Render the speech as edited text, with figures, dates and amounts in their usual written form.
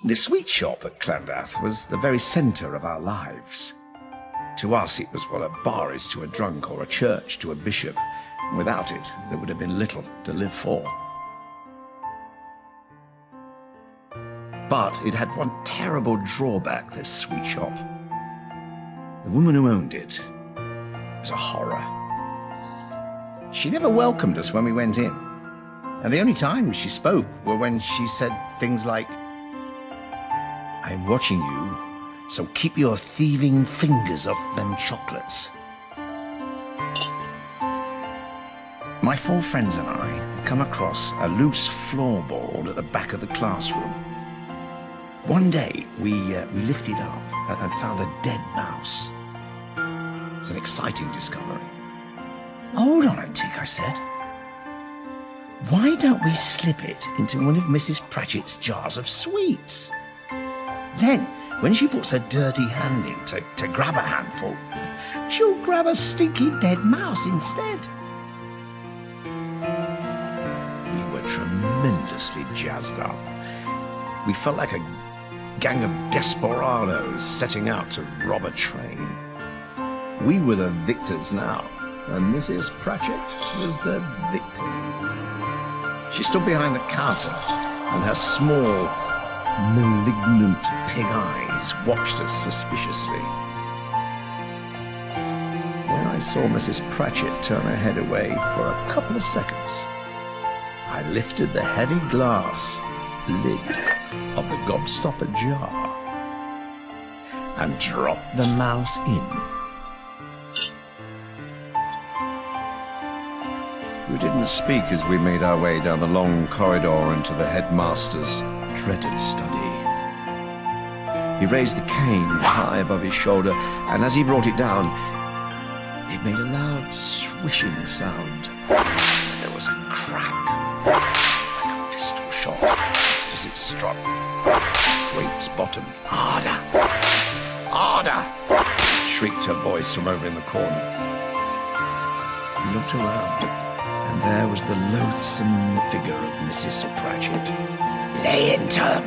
The sweet shop at Llandaff was the very centre of our lives. To us, it was what a bar is to a drunk or a church to a bishop. Without it, there would have been little to live for. But it had one terrible drawback, this sweet shop. The woman who owned it was a horror. She never welcomed us when we went in. And the only times she spoke were when she said things like, "I'm watching you, so keep your thieving fingers off them chocolates." My 4 friends and I had come across a loose floorboard at the back of the classroom. One day, we lifted up and found a dead mouse. It was an exciting discovery. "Hold on a tick," I said. "Why don't we slip it into one of Mrs. Pratchett's jars of sweets? Then, when she puts her dirty hand in to grab a handful, she'll grab a stinky dead mouse instead." We were tremendously jazzed up. We felt like a gang of desperados setting out to rob a train. We were the victors now, and Mrs. Pratchett was the victim. She stood behind the counter, and her small, malignant pig eyes watched us suspiciously. When I saw Mrs. Pratchett turn her head away for a couple of seconds, I lifted the heavy glass lid of the gobstopper jar and dropped the mouse in. We didn't speak as we made our way down the long corridor into the headmaster's dreaded study. He raised the cane high above his shoulder, and as he brought it down, it made a loud swishing sound. There was a crack, like a pistol shot, as it struck Thwaite's bottom. "Harder! Harder!" shrieked her voice from over in the corner. He looked around, and there was the loathsome figure of Mrs. Pratchett. "Lay into him!"